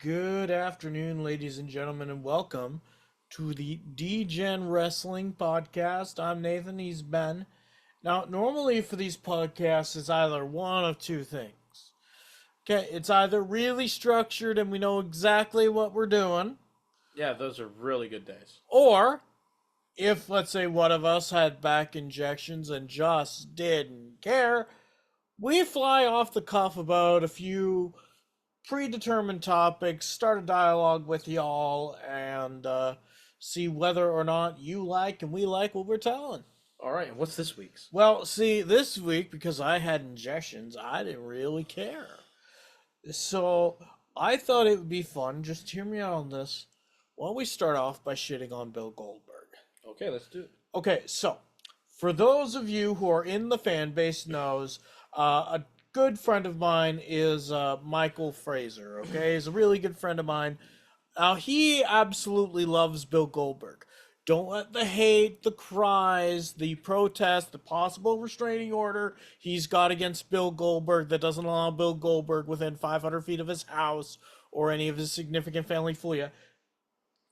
Good afternoon, ladies and gentlemen, and welcome to the Degen Wrestling Podcast. I'm Nathan, he's Ben. Now, normally for these podcasts, it's either one of two things. Okay, it's either really structured and we know exactly what we're doing, Yeah, those are really good days. or if, let's say, one of us had back injections and just didn't care, we fly off the cuff about a few predetermined topics, start a dialogue with y'all, and see whether or not you like and we like what we're telling. All right, and what's this week's? Well, see, this week, because I had injections, I didn't really care. So I thought it would be fun, just hear me out on this. Why don't we start off by shitting on Bill Goldberg? Okay, let's do it. Okay, so for those of you who are in the fan base knows, a good friend of mine is Michael Fraser, okay? He's a really good friend of mine. Now, he absolutely loves Bill Goldberg. Don't let the hate, the cries, the protest, the possible restraining order he's got against Bill Goldberg that doesn't allow Bill Goldberg within 500 feet of his house or any of his significant family fool you.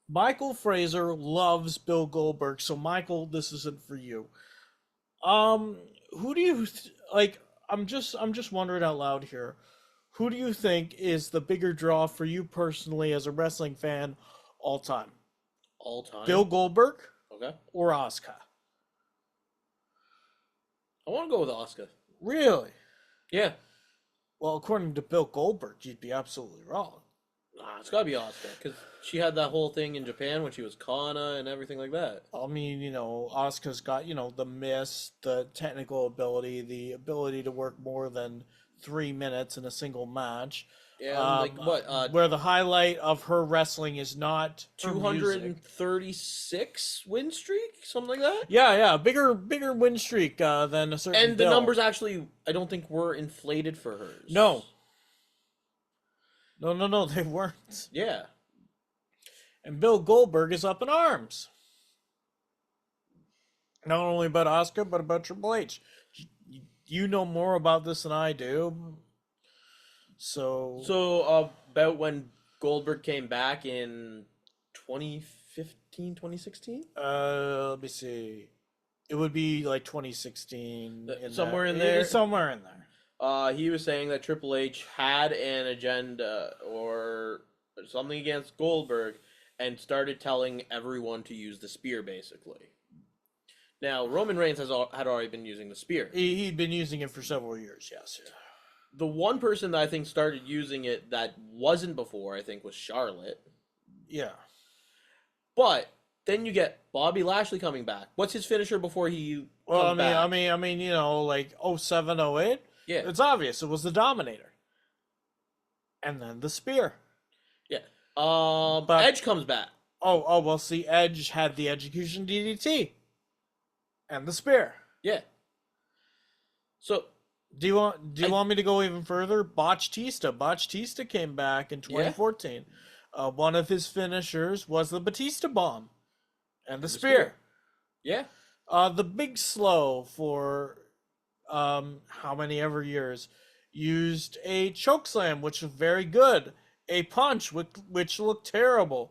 Michael Fraser loves Bill Goldberg, so Michael, this isn't for you. Who do you like? I'm just wondering out loud here. Who do you think is the bigger draw for you personally as a wrestling fan all time? All time? Bill Goldberg Okay. or Asuka? I want to go with Asuka. Really? Yeah. Well, according to Bill Goldberg, you'd be absolutely wrong. Nah, it's got to be Asuka, because she had that whole thing in Japan when she was Kana and everything like that. I mean, Asuka's got, the miss, the technical ability, the ability to work more than 3 minutes in a single match. Yeah, where the highlight of her wrestling is not her music. 236 win streak? Something like that? Yeah, bigger win streak than a certain And the Bill. numbers actually, I don't think were inflated for hers. No, they weren't. Yeah. And Bill Goldberg is up in arms. Not only about Asuka, but about Triple H. You know more about this than I do. So, about when Goldberg came back in 2015, 2016? Let me see. It would be like 2016. Somewhere in there? Somewhere in there. He was saying that Triple H had an agenda or something against Goldberg and started telling everyone to use the spear, basically. Now, Roman Reigns had already been using the spear. He'd been using it for several years, yes. The one person that I think started using it that wasn't before, I think, was Charlotte. Yeah. But then you get Bobby Lashley coming back. What's his finisher before he comes back? I mean, like 07, 08? Yeah. It's obvious. It was the Dominator. And then the spear. Yeah. But Edge comes back. Oh, well, see, Edge had the Execution DDT. And the spear. Yeah. So... Do you want me to go even further? Botchtista came back in 2014. Yeah. One of his finishers was the Batista Bomb and the spear. Yeah. The Big Slow for how many ever years used a chokeslam, which was very good, a punch which looked terrible,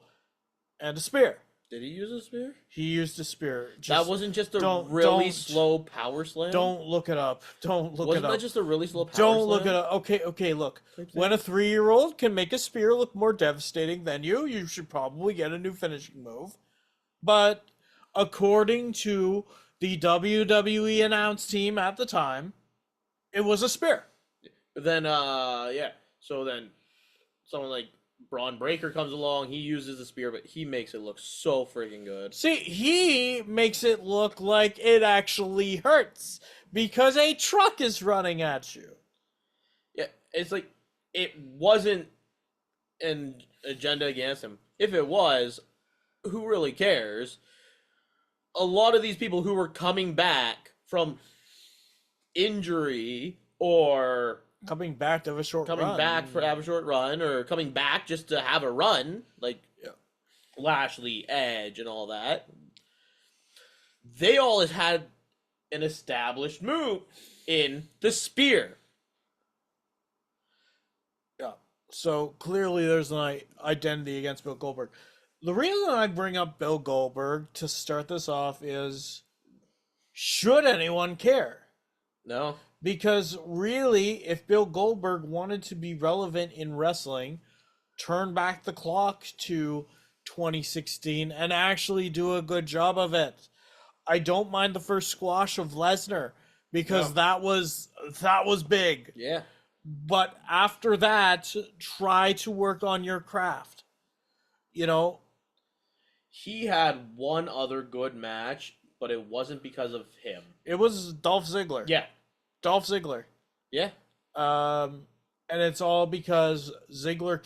and a spear. Did he use a spear? He used a spear. That wasn't just a really slow power slam? Don't look it up. Wasn't that just a really slow power slam? Don't look it up. Okay, look. When a 3-year-old can make a spear look more devastating than you should probably get a new finishing move. But according to the WWE announce team at the time, it was a spear. But then, so then someone like Braun Breaker comes along, he uses the spear, but he makes it look so freaking good. See, he makes it look like it actually hurts because a truck is running at you. Yeah, it's like, it wasn't an agenda against him. If it was, who really cares? A lot of these people who were coming back from injury or... coming back to have a short run. Coming back to have a short run, or coming back just to have a run, like Lashley, Edge, and all that. They all had an established move in the spear. Yeah. So clearly there's an identity against Bill Goldberg. The reason I bring up Bill Goldberg to start this off is, should anyone care? No. Because really, if Bill Goldberg wanted to be relevant in wrestling, turn back the clock to 2016 and actually do a good job of it. I don't mind the first squash of Lesnar because that was big. Yeah. But after that, try to work on your craft. You know, He had one other good match, but it wasn't because of him. it was Dolph Ziggler. Yeah. Dolph Ziggler. Yeah. And it's all because Ziggler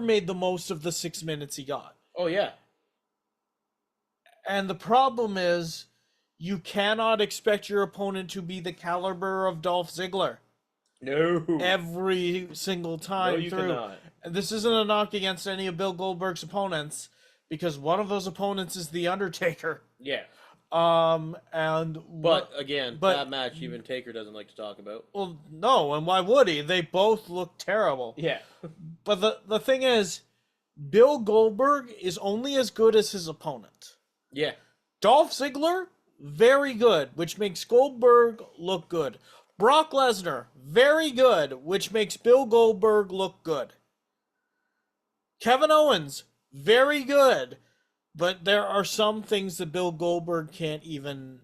made the most of the 6 minutes he got. Oh, yeah. And the problem is, you cannot expect your opponent to be the caliber of Dolph Ziggler No. every single time No, you through. cannot. And this isn't a knock against any of Bill Goldberg's opponents, because one of those opponents is The Undertaker. Yeah. But again, but- that match even Taker doesn't like to talk about. well, no, and why would he? They both look terrible. Yeah. But the thing is, Bill Goldberg is only as good as his opponent. Yeah. Dolph Ziggler, very good, which makes Goldberg look good. Brock Lesnar, very good, which makes Bill Goldberg look good. Kevin Owens, very good, but there are some things that Bill Goldberg can't even,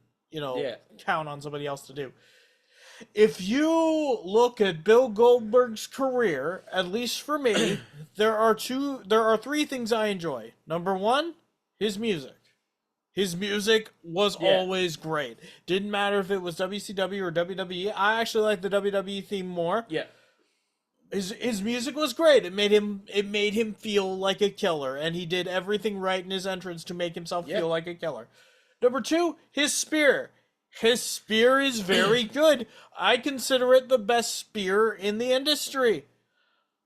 count on somebody else to do. If you look at Bill Goldberg's career, at least for me, there are three things I enjoy. Number one, his music. His music was always great. Didn't matter if it was WCW or WWE. I actually like the WWE theme more. Yeah. His music was great. It made him feel like a killer, and he did everything right in his entrance to make himself feel like a killer. Number two, his spear. His spear is very good. I consider it the best spear in the industry.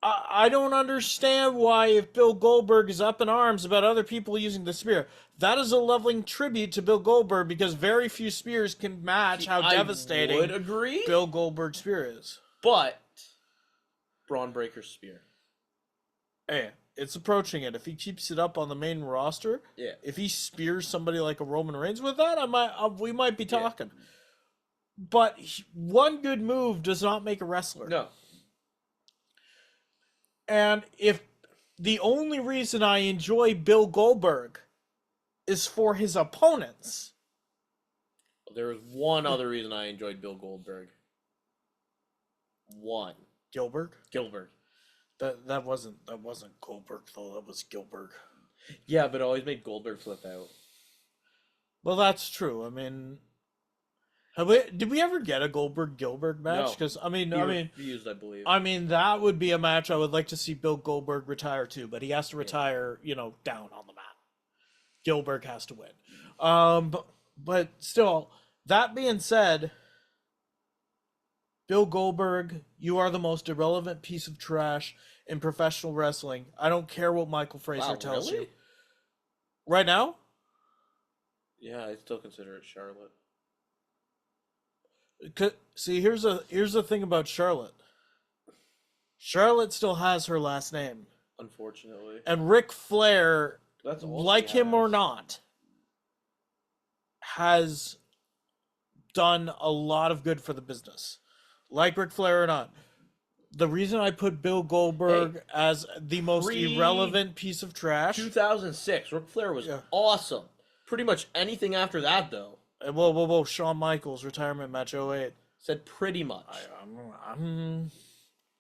I don't understand why, if Bill Goldberg is up in arms about other people using the spear, that is a loving tribute to Bill Goldberg, because very few spears can match how devastating I would agree. Bill Goldberg's spear is. But Braun Breaker's spear. Hey, it's approaching it. If he keeps it up on the main roster, Yeah. if he spears somebody like a Roman Reigns with that, we might be talking. But one good move does not make a wrestler. No. And if the only reason I enjoy Bill Goldberg is for his opponents, There was one other reason I enjoyed Bill Goldberg. One. Gilbert. Gilbert. That wasn't Goldberg though. That was Gilbert. Yeah, but it always made Goldberg flip out. Well, that's true. I mean, did we ever get a Goldberg Gilbert match? No. Because He refused, I believe. I mean, that would be a match I would like to see Bill Goldberg retire to, but he has to retire, down on the mat. Gilbert has to win. But still, that being said, Bill Goldberg, you are the most irrelevant piece of trash in professional wrestling. I don't care what Michael Fraser tells you. Right now? Yeah, I still consider it Charlotte. See, here's the thing about Charlotte. Charlotte still has her last name. Unfortunately. And Ric Flair, That's all like she him or has. not, has done a lot of good for the business. Like Ric Flair or not. The reason I put Bill Goldberg as the most irrelevant piece of trash... 2006, Ric Flair was awesome. Pretty much anything after that, though. Whoa. Shawn Michaels, retirement match 08. Said pretty much.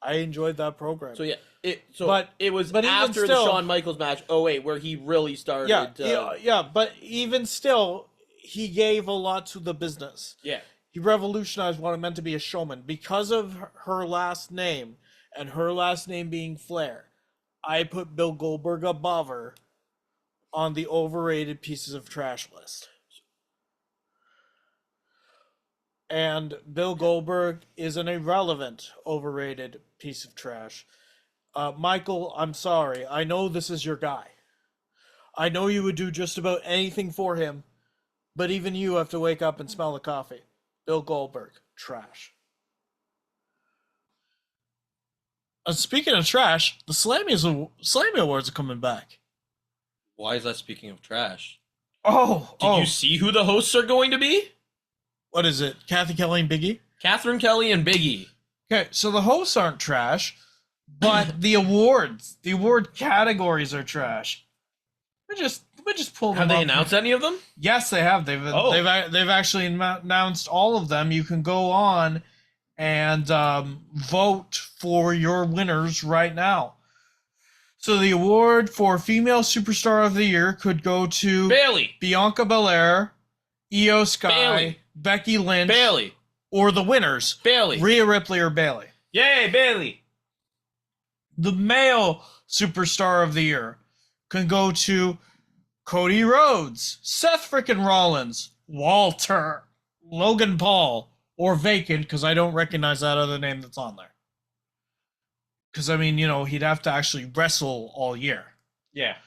I enjoyed that program. So, yeah. It was but even after still, the Shawn Michaels match 08 where he really started. But even still, he gave a lot to the business. Yeah. He revolutionized what it meant to be a showman. Because of her last name, and her last name being Flair, I put Bill Goldberg above her on the overrated pieces of trash list. And Bill Goldberg is an irrelevant, overrated piece of trash. Michael, I'm sorry. I know this is your guy. I know you would do just about anything for him, but even you have to wake up and smell the coffee. Bill Goldberg, trash. Speaking of trash, the Slammy Awards are coming back. Why is that speaking of trash? Did you see who the hosts are going to be? What is it? Kathy Kelly and Biggie? Catherine Kelly and Biggie. Okay, so the hosts aren't trash, but the award categories are trash. We just pulled them Have they up. announced any of them? Yes, they have. They've actually announced all of them. You can go on and vote for your winners right now. So the award for Female Superstar of the Year could go to Bailey, Bianca Belair, Io Sky, Bailey, Becky Lynch, Bailey, or the winners, Bailey, Rhea Ripley or Bailey. Yay, Bailey. The Male Superstar of the Year can go to Cody Rhodes, Seth frickin' Rollins, Walter, Logan Paul, or Vacant, because I don't recognize that other name that's on there. Because, I mean, he'd have to actually wrestle all year. Yeah.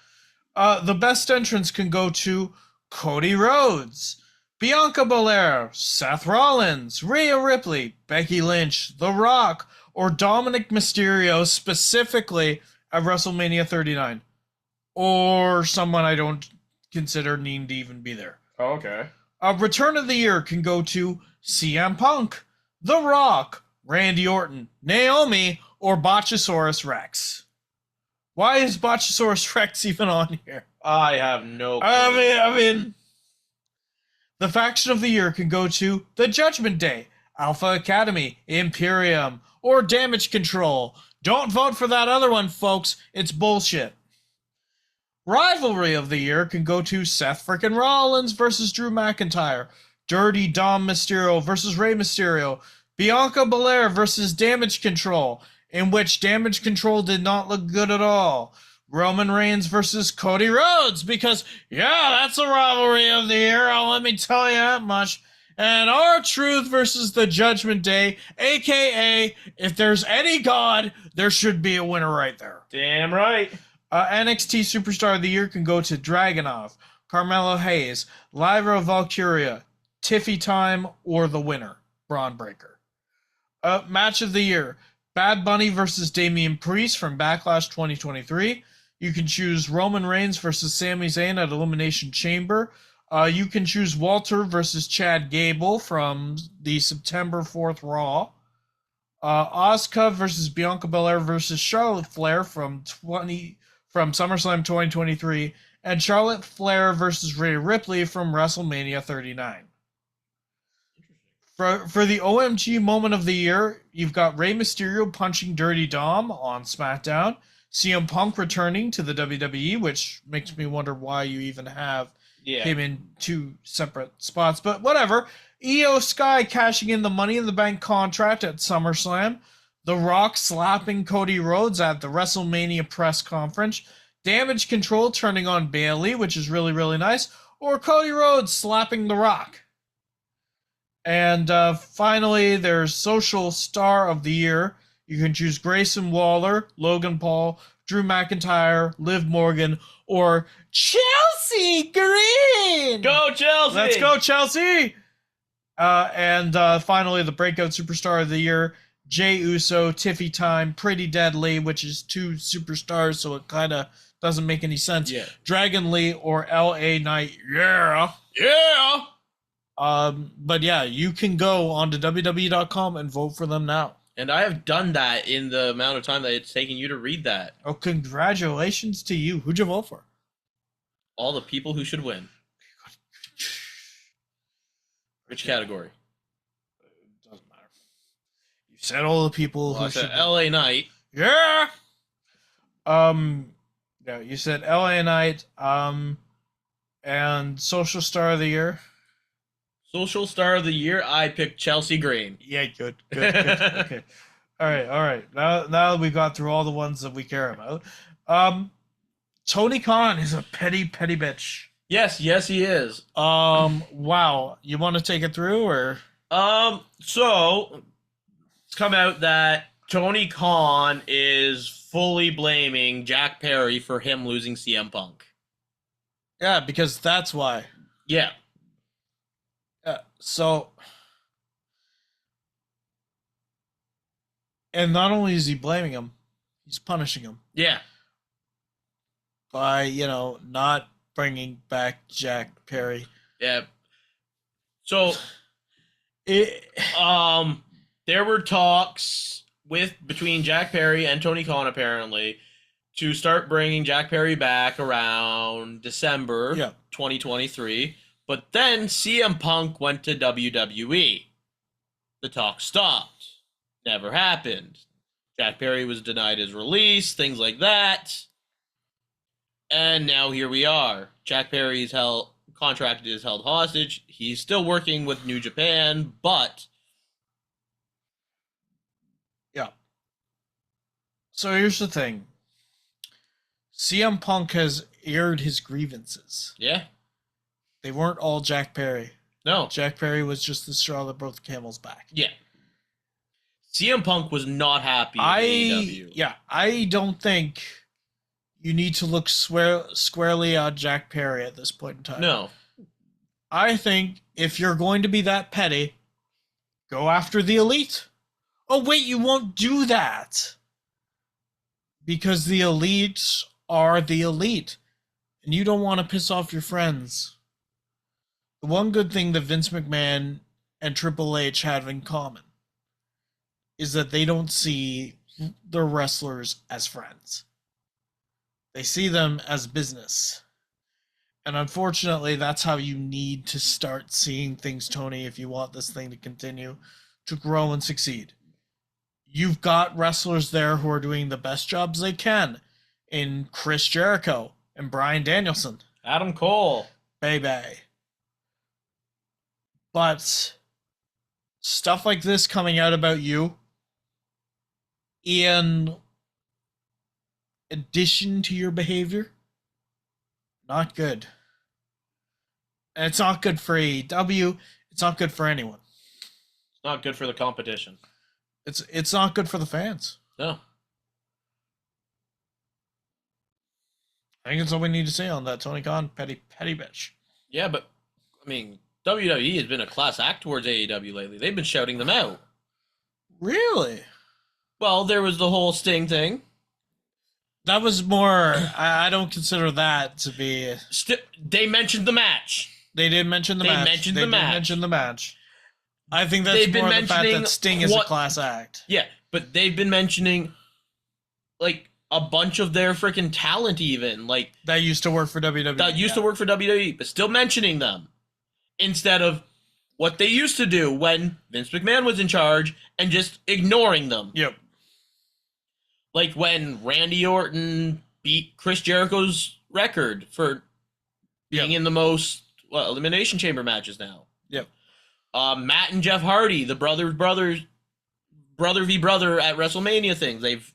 The best entrance can go to Cody Rhodes, Bianca Belair, Seth Rollins, Rhea Ripley, Becky Lynch, The Rock, or Dominic Mysterio, specifically at WrestleMania 39. Or someone I don't consider needing to even be there. Oh, okay. Return of the Year can go to CM Punk, The Rock, Randy Orton, Naomi, or Botchasaurus Rex. Why is Botchasaurus Rex even on here? I have no clue. I mean, the Faction of the Year can go to The Judgment Day, Alpha Academy, Imperium, or Damage Control. Don't vote for that other one, folks. It's bullshit. Rivalry of the Year can go to Seth frickin' Rollins versus Drew McIntyre, Dirty Dom Mysterio versus Rey Mysterio, Bianca Belair versus Damage Control, in which Damage Control did not look good at all. Roman Reigns versus Cody Rhodes, because, that's a rivalry of the year, let me tell you that much. And R-Truth versus the Judgment Day, a.k.a. if there's any god, there should be a winner right there. Damn right. NXT Superstar of the Year can go to Dragunov, Carmelo Hayes, Lyra Valkyria, Tiffy Time, or the winner, Braun Breaker. Match of the Year, Bad Bunny versus Damian Priest from Backlash 2023. You can choose Roman Reigns versus Sami Zayn at Elimination Chamber. You can choose Walter versus Chad Gable from the September 4th Raw. Asuka versus Bianca Belair versus Charlotte Flair from SummerSlam 2023, and Charlotte Flair versus Rhea Ripley from WrestleMania 39. For the OMG moment of the year, you've got Rey Mysterio punching Dirty Dom on SmackDown, CM Punk returning to the WWE, which makes me wonder why you even have him in two separate spots, but whatever. Io Sky cashing in the Money in the Bank contract at SummerSlam, The Rock slapping Cody Rhodes at the WrestleMania press conference, Damage Control turning on Bailey, which is really, really nice, or Cody Rhodes slapping The Rock. And finally, there's Social Star of the Year. You can choose Grayson Waller, Logan Paul, Drew McIntyre, Liv Morgan, or Chelsea Green! Go, Chelsea! Let's go, Chelsea! And finally, the Breakout Superstar of the Year, Jey Uso, Tiffy Time, Pretty Deadly, which is two superstars, so it kind of doesn't make any sense. Yeah. Dragon Lee or LA Knight. Yeah! But yeah, you can go on to WWE.com and vote for them now. And I have done that in the amount of time that it's taken you to read that. Oh, congratulations to you. Who'd you vote for? All the people who should win. Which category? Doesn't matter. You said all the people Well, who I said should LA Knight. Yeah. Yeah, you said LA Knight, and Social Star of the Year. Social Star of the Year, I picked Chelsea Green. Yeah, good. Okay. All right. Now that we got through all the ones that we care about, Tony Khan is a petty bitch. Yes, he is. Wow. You want to take it through, or? So it's come out that Tony Khan is fully blaming Jack Perry for him losing CM Punk. Yeah, because that's why. Yeah. So, and not only is he blaming him, He's punishing him Yeah. by, not bringing back Jack Perry. Yeah. So, It, there were talks between Jack Perry and Tony Khan, apparently, to start bringing Jack Perry back around December 2023. But then CM Punk went to WWE. The talk stopped. Never happened. Jack Perry was denied his release, things like that. And now here we are. Jack Perry's contract is held hostage. He's still working with New Japan, but... Yeah. So here's the thing. CM Punk has aired his grievances. Yeah. They weren't all Jack Perry. No. Jack Perry was just the straw that broke the camel's back. Yeah. CM Punk was not happy with AEW. Yeah, I don't think you need to look squarely at Jack Perry at this point in time. No. I think if you're going to be that petty, go after the Elite. Oh, wait, you won't do that. Because the Elites are the Elite. And you don't want to piss off your friends. The one good thing that Vince McMahon and Triple H have in common is that they don't see their wrestlers as friends. They see them as business. And unfortunately, that's how you need to start seeing things, Tony, if you want this thing to continue to grow and succeed. You've got wrestlers there who are doing the best jobs they can in Chris Jericho and Bryan Danielson. Adam Cole. Baby. But stuff like this coming out about you, in addition to your behavior, not good. And it's not good for AEW. It's not good for anyone. It's not good for the competition. It's not good for the fans. No. I think that's all we need to say on that. Tony Khan, petty bitch. Yeah, but, I mean, WWE has been a class act towards AEW lately. They've been shouting them out. Really? Well, there was the whole Sting thing. That was more... I don't consider that to be... They mentioned the match. They did mention the match. They did mention the match. I think that's more the fact that Sting is a class act. Yeah, but they've been mentioning, like, a bunch of their freaking talent even. Like that used to work for WWE. That used to work for WWE, but still mentioning them. Instead of what they used to do when Vince McMahon was in charge and just ignoring them. Yep. Like when Randy Orton beat Chris Jericho's record for being in the most Elimination Chamber matches now. Yep. Matt and Jeff Hardy, the brother v brother at WrestleMania things they've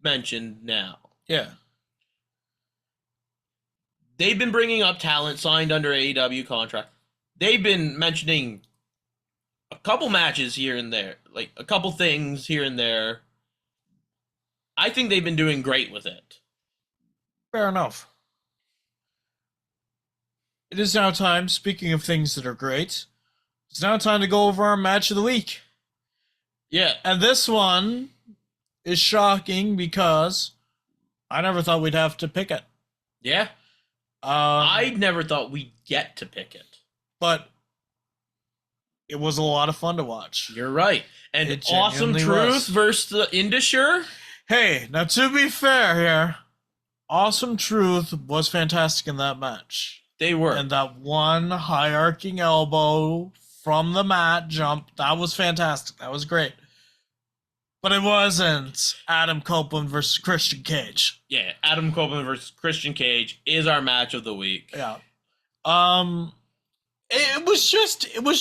mentioned now. Yeah. They've been bringing up talent signed under AEW contract. They've been mentioning a couple matches here and there, like a couple things here and there. I think they've been doing great with it. Fair enough. It is now time, speaking of things that are great, it's now time to go over our match of the week. Yeah. And this one is shocking because I never thought we'd have to pick it. Yeah. I never thought we'd get to pick it. But it was a lot of fun to watch. You're right. And Awesome Truth versus the Indusher. Hey, now to be fair here, Awesome Truth was fantastic in that match. They were. And that one high arcing elbow from the mat jump, that was fantastic. That was great. But it wasn't Adam Copeland versus Christian Cage. Yeah, Adam Copeland versus Christian Cage is our match of the week. Yeah. It was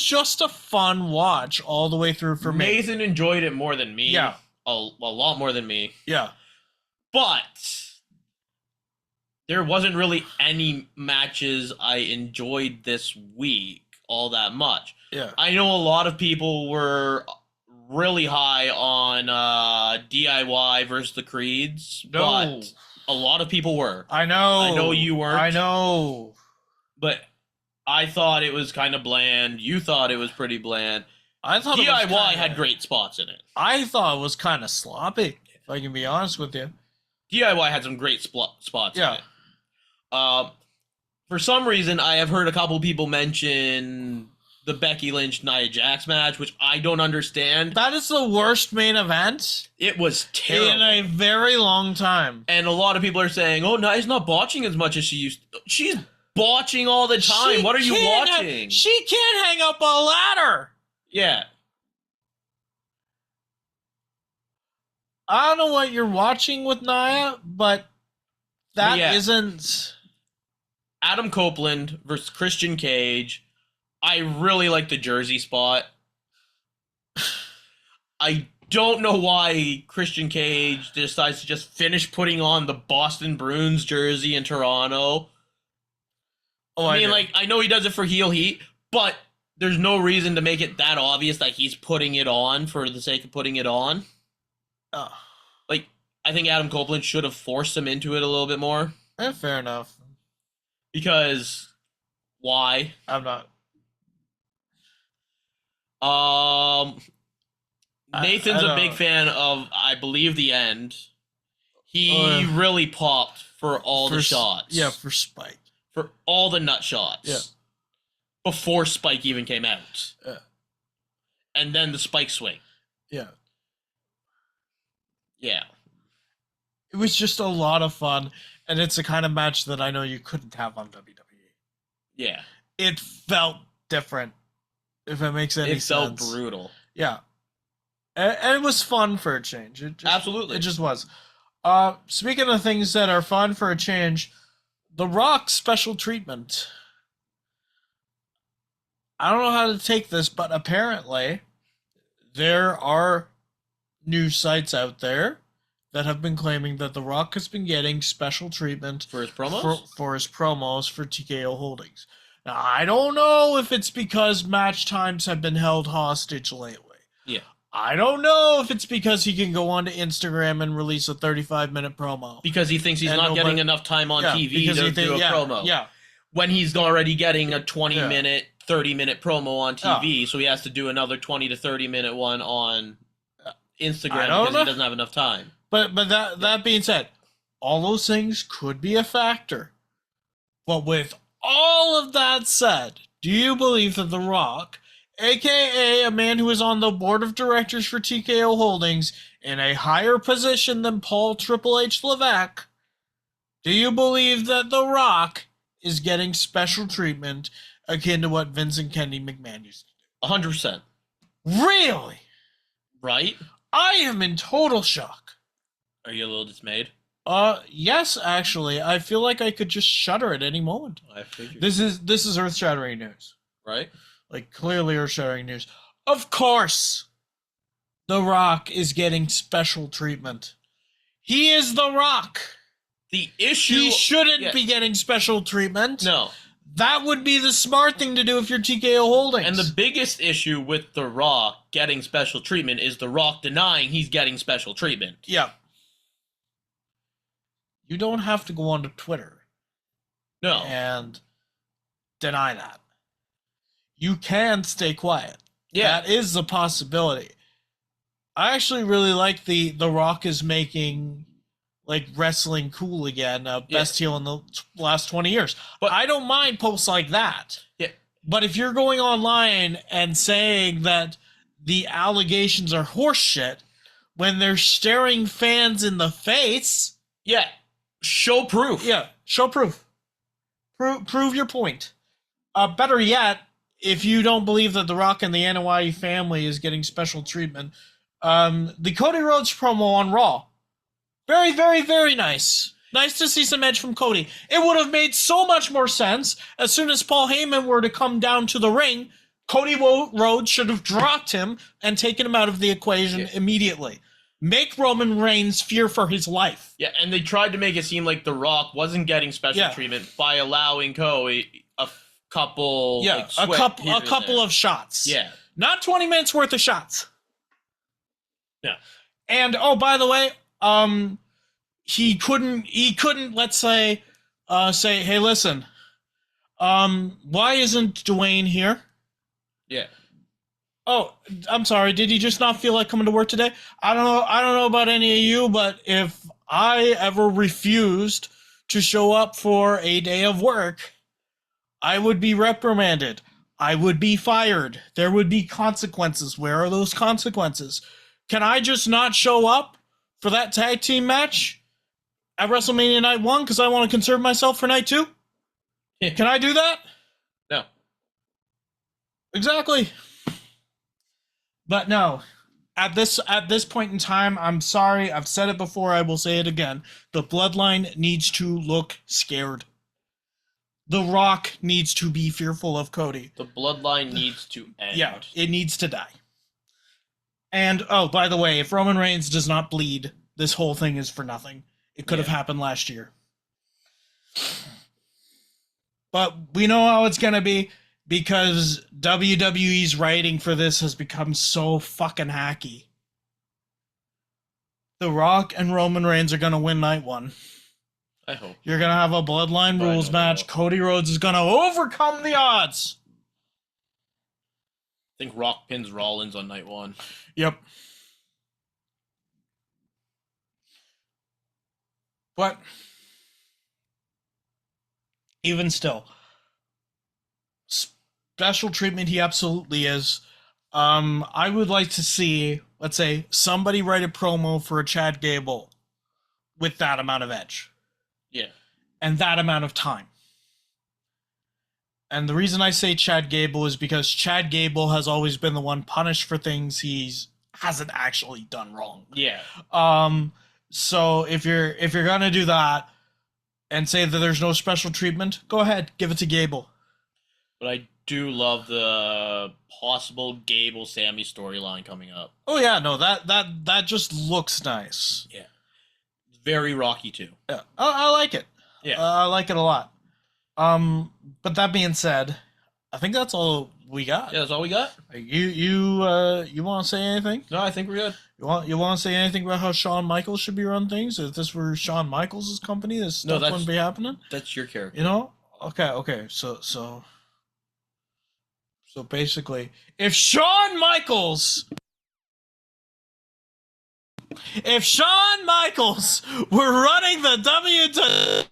just a fun watch all the way through for me. Nathan enjoyed it more than me. Yeah. A lot more than me. Yeah. But there wasn't really any matches I enjoyed this week all that much. Yeah. I know a lot of people were really high on DIY versus the Creeds, but a lot of people were. I know. I know you weren't. I know. But I thought it was kind of bland. You thought it was pretty bland. I thought DIY had great spots in it. I thought it was kind of sloppy, if I can be honest with you. DIY had some great spots Yeah. in it. For some reason, I have heard a couple people mention the Becky Lynch-Nia Jax match, which I don't understand. That is the worst main event It was terrible. in a very long time. And a lot of people are saying, oh, Nia's not botching as much as she used to. She's botching all the time. What are you watching? She can't hang up a ladder. Yeah. I don't know what you're watching with Nia, but that isn't... Adam Copeland versus Christian Cage. I really like the Jersey spot. I don't know why Christian Cage decides to just finish putting on the Boston Bruins jersey in Toronto. Oh, I mean, I know he does it for heel heat, but there's no reason to make it that obvious that he's putting it on for the sake of putting it on. I think Adam Copeland should have forced him into it a little bit more. Fair enough. Because why? I'm not. Nathan's a big fan of, I believe, The End. He really popped for all the shots. Yeah, for Spike. For all the nut shots. Yeah. Before Spike even came out. Yeah. And then the Spike swing. Yeah. Yeah. It was just a lot of fun, and it's the kind of match that I know you couldn't have on WWE. Yeah. It felt different, if it makes any sense. It felt brutal. Yeah. And it was fun for a change. Absolutely. It just was. Speaking of things that are fun for a change, The Rock's special treatment. I don't know how to take this, but apparently there are news sites out there that have been claiming that The Rock has been getting special treatment for his promos? For his promos for TKO Holdings. Now, I don't know if it's because match times have been held hostage lately. Yeah. I don't know if it's because he can go onto Instagram and release a 35-minute promo. Because he thinks he's not getting enough time on TV to do a promo. Yeah. When he's already getting a 20-minute, 30-minute promo on TV, so he has to do another 20 to 30-minute one on Instagram because he doesn't have enough time. But that being said, all those things could be a factor. But with all of that said, do you believe that The Rock, a.k.a. a man who is on the board of directors for TKO Holdings in a higher position than Paul Triple H Levesque, do you believe that The Rock is getting special treatment akin to what Vince and Kenny McMahon used to do? 100%. Really? Right? I am in total shock. Are you a little dismayed? Yes, actually. I feel like I could just shudder at any moment. I figured. This is earth-shattering news. Right? Like, clearly earth-shattering news. Of course, The Rock is getting special treatment. He is The Rock. The issue... He shouldn't be getting special treatment. No. That would be the smart thing to do if you're TKO Holdings. And the biggest issue with The Rock getting special treatment is The Rock denying he's getting special treatment. Yeah. You don't have to go onto Twitter. No. And deny that. You can stay quiet. Yeah. That is a possibility. I actually really like the Rock is making like wrestling cool again, best heel in the last 20 years. But I don't mind posts like that. Yeah. But if you're going online and saying that the allegations are horseshit when they're staring fans in the face, yeah, show proof. Yeah, show proof. Prove your point. Better yet, if you don't believe that The Rock and the Anoa'i family is getting special treatment, the Cody Rhodes promo on Raw. Very, very, very nice. Nice to see some edge from Cody. It would have made so much more sense as soon as Paul Heyman were to come down to the ring. Cody Rhodes should have dropped him and taken him out of the equation immediately. Make Roman Reigns fear for his life. Yeah, and they tried to make it seem like The Rock wasn't getting special treatment by allowing Cody a couple, a couple of shots. Yeah, not 20 minutes worth of shots. Yeah, and by the way, he couldn't. Let's say, hey, listen, why isn't Dwayne here? Yeah. Oh, I'm sorry. Did he just not feel like coming to work today? I don't know about any of you, but if I ever refused to show up for a day of work, I would be reprimanded. I would be fired. There would be consequences. Where are those consequences? Can I just not show up for that tag team match at WrestleMania Night 1 because I want to conserve myself for Night 2? Yeah. Can I do that? No. Exactly. But no. At this point in time, I'm sorry. I've said it before. I will say it again. The Bloodline needs to look scared. The Rock needs to be fearful of Cody. The Bloodline needs to end. Yeah, it needs to die. And, oh, by the way, if Roman Reigns does not bleed, this whole thing is for nothing. It could have happened last year. But we know how it's going to be because WWE's writing for this has become so fucking hacky. The Rock and Roman Reigns are going to win Night 1. I hope. You're going to have a Bloodline rules match. Cody Rhodes is going to overcome the odds. I think Rock pins Rollins on Night 1. Yep. But even still, special treatment he absolutely is. I would like to see, let's say, somebody write a promo for a Chad Gable with that amount of edge. Yeah. And that amount of time. And the reason I say Chad Gable is because Chad Gable has always been the one punished for things he's hasn't actually done wrong. Yeah. So if you're gonna do that and say that there's no special treatment, go ahead, give it to Gable. But I do love the possible Gable Sammy storyline coming up. Oh yeah, no, that just looks nice. Yeah. Very Rocky too. Yeah, I like it. Yeah. I like it a lot. But that being said, I think that's all we got. Yeah, that's all we got. You want to say anything? No, I think we're good. You want to say anything about how Shawn Michaels should be run things? If this were Shawn Michaels' company, this stuff wouldn't be happening. That's your character. You know? Okay. So basically, if Shawn Michaels were running the